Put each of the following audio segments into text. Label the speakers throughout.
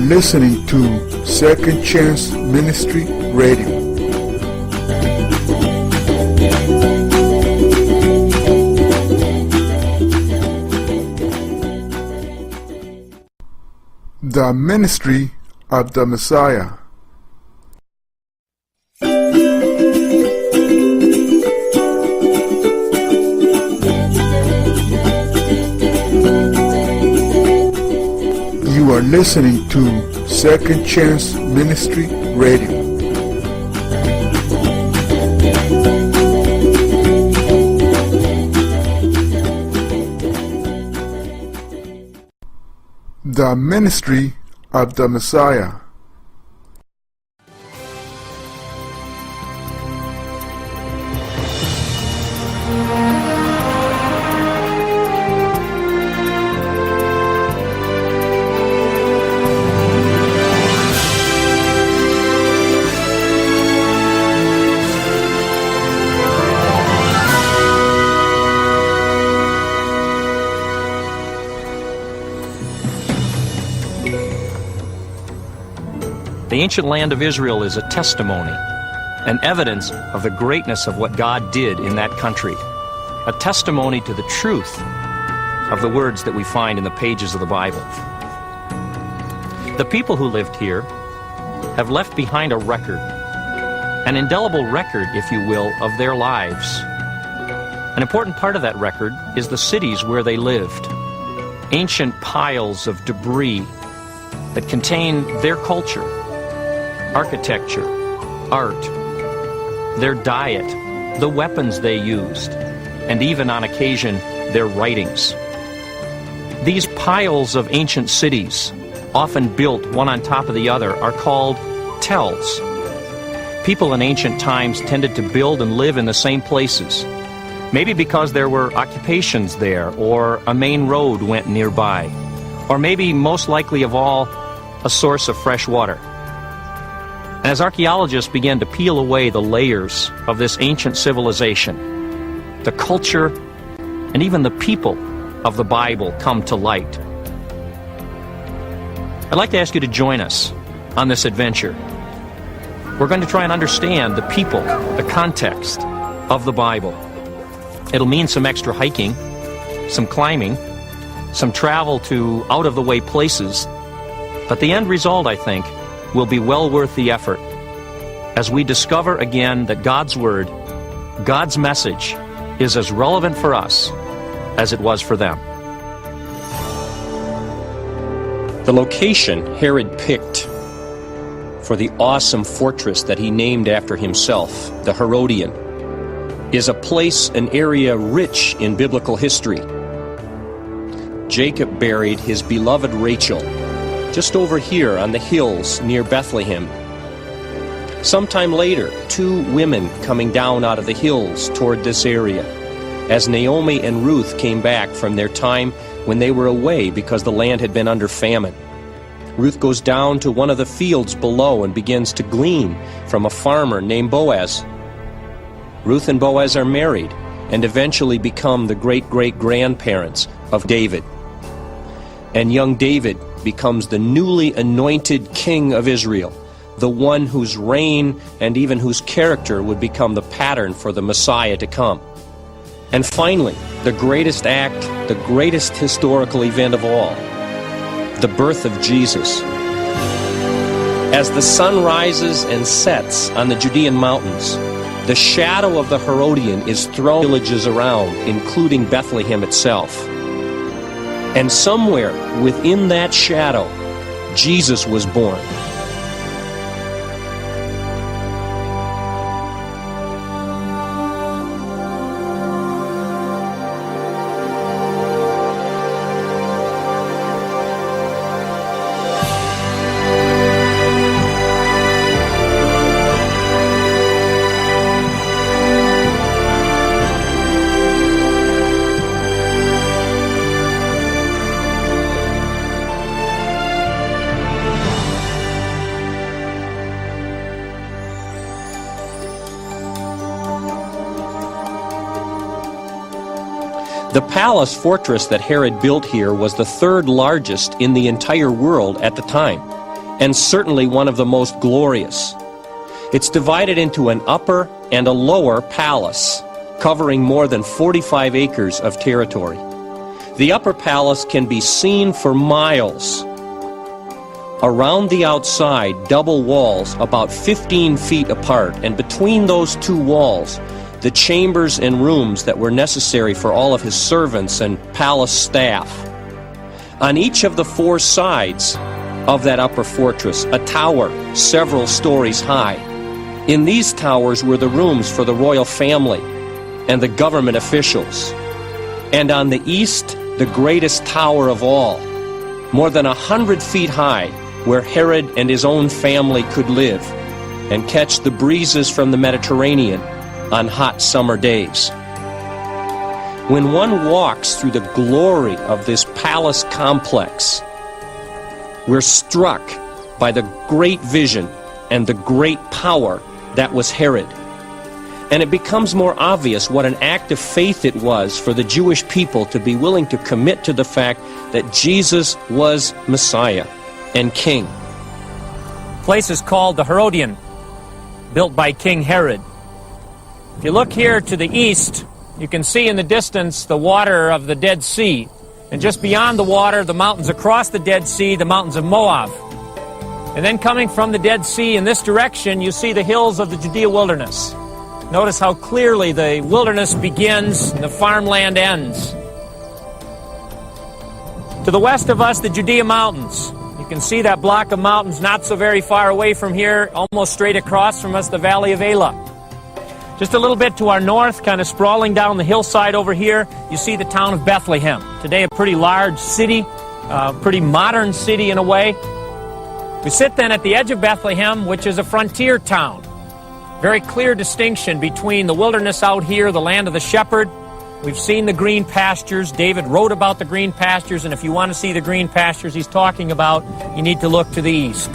Speaker 1: listening to Second Chance Ministry Radio. The Ministry of the Messiah. You are listening to Second Chance Ministry Radio. The Ministry of the Messiah.
Speaker 2: The ancient land of Israel is a testimony, an evidence of the greatness of what God did in that country, a testimony to the truth of the words that we find in the pages of the Bible. The people who lived here have left behind a record, an indelible record, if you will, of their lives. An important part of that record is the cities where they lived, ancient piles of debris that contain their culture, architecture, art, their diet, the weapons they used, and even on occasion their writings. These piles of ancient cities, often built one on top of the other, are called tells. People in ancient times tended to build and live in the same places, maybe because there were occupations there, or a main road went nearby, or maybe, most likely of all, a source of fresh water. And as archaeologists began to peel away the layers of this ancient civilization, the culture and even the people of the Bible come to light. I'd like to ask you to join us on this adventure. We're going to try and understand the people, the context of the Bible. It'll mean some extra hiking, some climbing, some travel to out-of-the-way places, but the end result, I think, will be well worth the effort as we discover again that God's Word, God's message, is as relevant for us as it was for them. The location Herod picked for the awesome fortress that he named after himself, the Herodian, is a place, an area rich in biblical history. Jacob buried his beloved Rachel just over here on the hills near Bethlehem. Sometime later, two women coming down out of the hills toward this area, as Naomi and Ruth came back from their time when they were away because the land had been under famine. Ruth goes down to one of the fields below and begins to glean from a farmer named Boaz. Ruth and Boaz are married and eventually become the great-great-grandparents of David. And young David becomes the newly anointed king of Israel, the one whose reign and even whose character would become the pattern for the Messiah to come. And finally, the greatest act, the greatest historical event of all, the birth of Jesus. As the sun rises and sets on the Judean mountains, the shadow of the Herodian is thrown villages around, including Bethlehem itself. And somewhere within that shadow, Jesus was born. The palace fortress that Herod built here was the third largest in the entire world at the time. and certainly one of the most glorious. It's divided into an upper and a lower palace, covering more than 45 acres of territory. The upper palace can be seen for miles. Around the outside, double walls about 15 feet apart, and between those two walls, the chambers and rooms that were necessary for all of his servants and palace staff. On each of the four sides of that upper fortress, a tower several stories high. In these towers were the rooms for the royal family and the government officials. And on the east, the greatest tower of all, more than 100 feet high, where Herod and his own family could live and catch the breezes from the Mediterranean on hot summer days. When one walks through the glory of this palace complex, we're struck by the great vision and the great power that was Herod. And it becomes more obvious what an act of faith it was for the Jewish people to be willing to commit to the fact that Jesus was Messiah and King.
Speaker 3: The place is called the Herodian, built by King Herod. If you look here to the east, you can see in the distance the water of the Dead Sea. And just beyond the water, the mountains across the Dead Sea, the mountains of Moab. And then coming from the Dead Sea in this direction, you see the hills of the Judea wilderness. Notice how clearly the wilderness begins and the farmland ends. To the west of us, the Judea mountains. You can see that block of mountains not so very far away from here, almost straight across from us, the Valley of Elah. Just a little bit to our north, kind of sprawling down the hillside over here, you see the town of Bethlehem. Today a pretty large city, pretty modern city in a way. We sit then at the edge of Bethlehem, which is a frontier town. Very clear distinction between the wilderness out here, the land of the shepherd. We've seen the green pastures. David wrote about the green pastures, and if you want to see the green pastures he's talking about, you need to look to the east,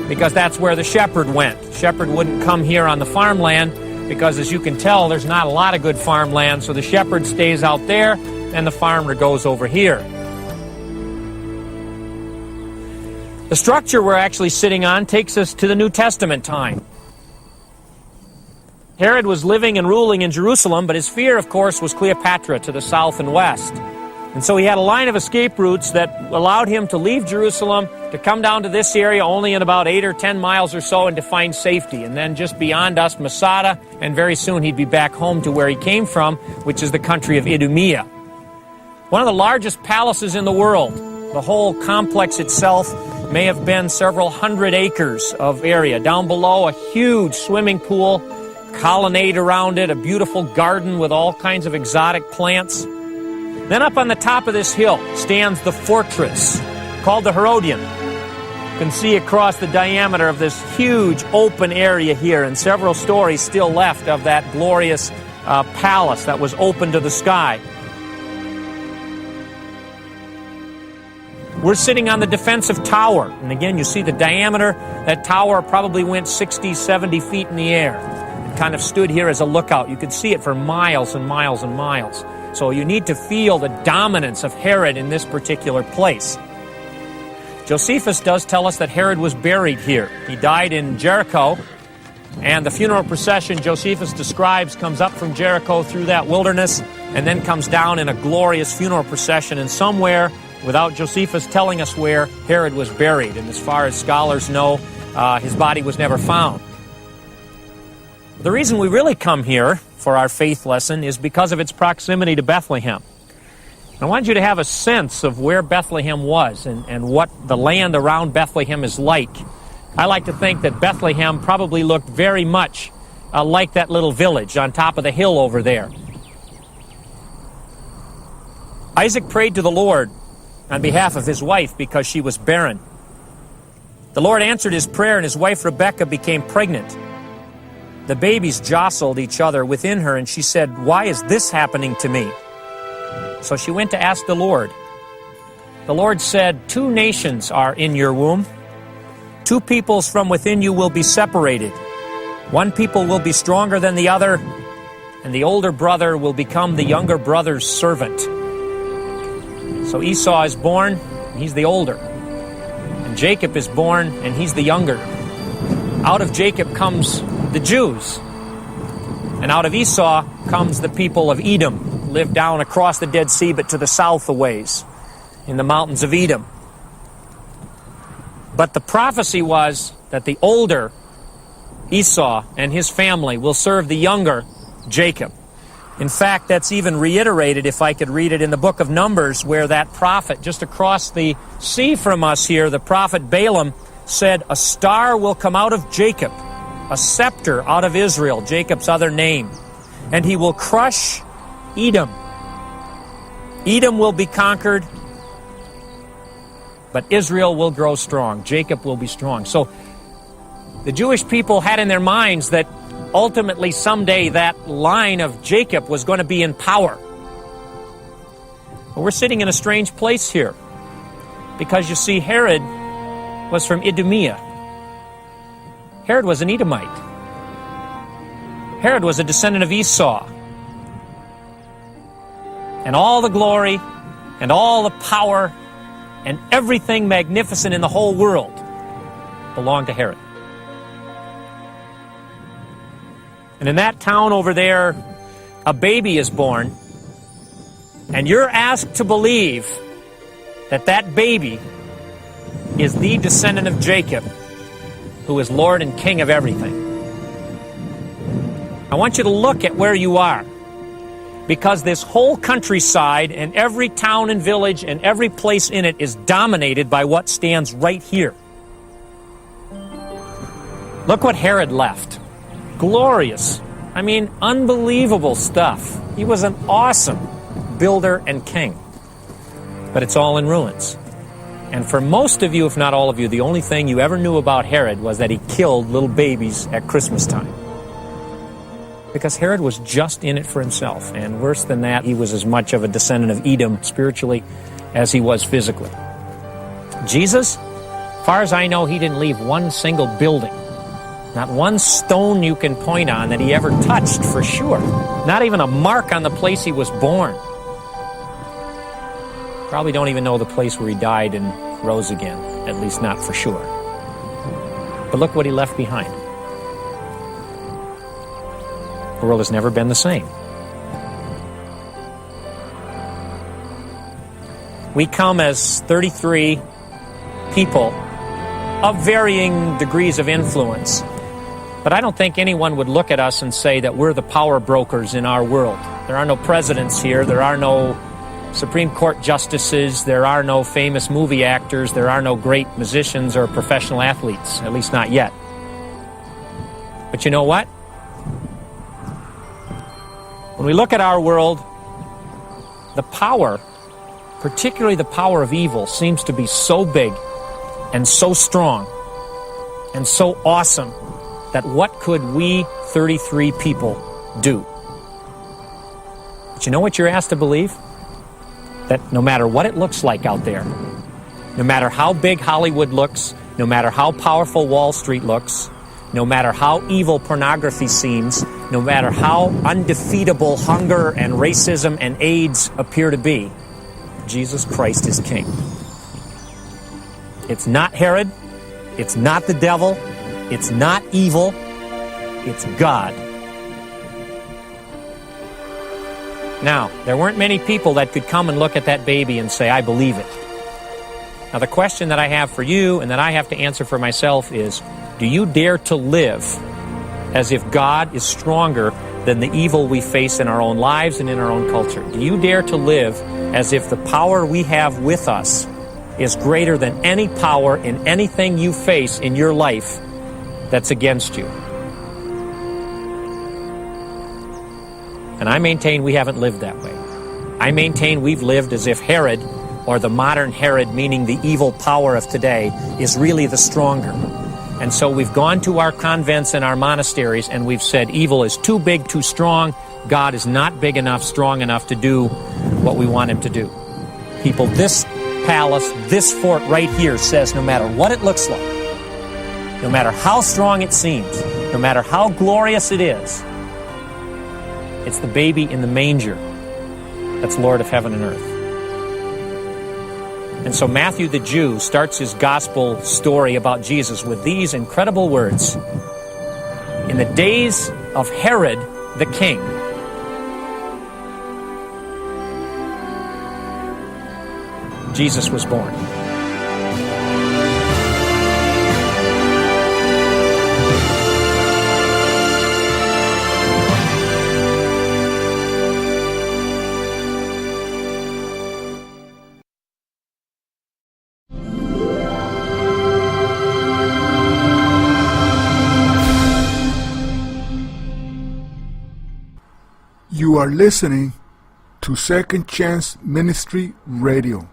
Speaker 3: because that's where the shepherd went. The shepherd wouldn't come here on the farmland, because as you can tell, there's not a lot of good farmland, so the shepherd stays out there, and the farmer goes over here. The structure we're actually sitting on takes us to the New Testament time. Herod was living and ruling in Jerusalem, but his fear, of course, was Cleopatra to the south and west. And so he had a line of escape routes that allowed him to leave Jerusalem, to come down to this area only in about 8 or 10 miles or so, and to find safety. And then just beyond us, Masada, and very soon he'd be back home to where he came from, which is the country of Idumea. One of the largest palaces in the world. The whole complex itself may have been several hundred acres of area. Down below, a huge swimming pool, colonnade around it, a beautiful garden with all kinds of exotic plants. Then up on the top of this hill stands the fortress called the Herodian. You can see across the diameter of this huge open area here, and several stories still left of that glorious palace that was open to the sky. We're sitting on the defensive tower, and again you see the diameter. That tower probably went 60, 70 feet in the air. Kind of stood here as a lookout. You could see it for miles and miles and miles. So you need to feel the dominance of Herod in this particular place. Josephus does tell us that Herod was buried here. He died in Jericho, and the funeral procession Josephus describes comes up from Jericho through that wilderness and then comes down in a glorious funeral procession, and somewhere, without Josephus telling us where, Herod was buried. And as far as scholars know, his body was never found. The reason we really come here for our faith lesson is because of its proximity to Bethlehem. I want you to have a sense of where Bethlehem was and what the land around Bethlehem is like. I like to think that Bethlehem probably looked very much like that little village on top of the hill over there. Isaac prayed to the Lord on behalf of his wife because she was barren. The Lord answered his prayer, and his wife Rebekah became pregnant. The babies jostled each other within her, and she said, "Why is this happening to me?" So she went to ask the Lord. The Lord said, "2 nations are in your womb. 2 peoples from within you will be separated. One people will be stronger than the other, and the older brother will become the younger brother's servant." So Esau is born, and he's the older. And Jacob is born, and he's the younger. Out of Jacob comes the Jews. And out of Esau comes the people of Edom, who live down across the Dead Sea, but to the south a ways, in the mountains of Edom. But the prophecy was that the older Esau and his family will serve the younger Jacob. In fact, that's even reiterated, if I could read it, in the book of Numbers, where that prophet, just across the sea from us here, the prophet Balaam said, "A star will come out of Jacob, a scepter out of Israel," Jacob's other name, "and he will crush Edom. Edom will be conquered, but Israel will grow strong. Jacob will be strong." So the Jewish people had in their minds that ultimately someday that line of Jacob was going to be in power. But we're sitting in a strange place here, because you see, Herod was from Idumea. Herod was an Edomite. Herod was a descendant of Esau. And all the glory and all the power and everything magnificent in the whole world belonged to Herod. And in that town over there, a baby is born, and you're asked to believe that that baby is the descendant of Jacob, who is Lord and King of everything. I want you to look at where you are, because this whole countryside and every town and village and every place in it is dominated by what stands right here. Look what Herod left. Glorious. I mean, unbelievable stuff. He was an awesome builder and king. But it's all in ruins. And for most of you, if not all of you, the only thing you ever knew about Herod was that he killed little babies at Christmas time. Because Herod was just in it for himself. And worse than that, he was as much of a descendant of Edom spiritually as he was physically. Jesus, as far as I know, he didn't leave one single building. Not one stone you can point on that he ever touched, for sure. Not even a mark on the place he was born. Probably don't even know the place where he died and rose again, at least not for sure. But look what he left behind. The world has never been the same. We come as 33 people of varying degrees of influence. But I don't think anyone would look at us and say that we're the power brokers in our world. There are no presidents here. There are no Supreme Court justices. There are no famous movie actors. There are no great musicians or professional athletes, at least not yet. But you know what? When we look at our world, the power, particularly the power of evil, seems to be so big and so strong and so awesome that what could we 33 people do? But you know what you're asked to believe? That no matter what it looks like out there, no matter how big Hollywood looks, no matter how powerful Wall Street looks, no matter how evil pornography seems, no matter how undefeatable hunger and racism and AIDS appear to be, Jesus Christ is King. It's not Herod. It's not the devil. It's not evil. It's God. Now, there weren't many people that could come and look at that baby and say, I believe it. Now, the question that I have for you and that I have to answer for myself is, do you dare to live as if God is stronger than the evil we face in our own lives and in our own culture? Do you dare to live as if the power we have with us is greater than any power in anything you face in your life that's against you? And I maintain we haven't lived that way. I maintain we've lived as if Herod, or the modern Herod, meaning the evil power of today, is really the stronger. And so we've gone to our convents and our monasteries and we've said evil is too big, too strong. God is not big enough, strong enough to do what we want him to do. People, this palace, this fort right here says no matter what it looks like, no matter how strong it seems, no matter how glorious it is, it's the baby in the manger that's Lord of heaven and earth. And so Matthew the Jew starts his gospel story about Jesus with these incredible words. In the days of Herod the king, Jesus was born.
Speaker 1: You are listening to Second Chance Ministry Radio.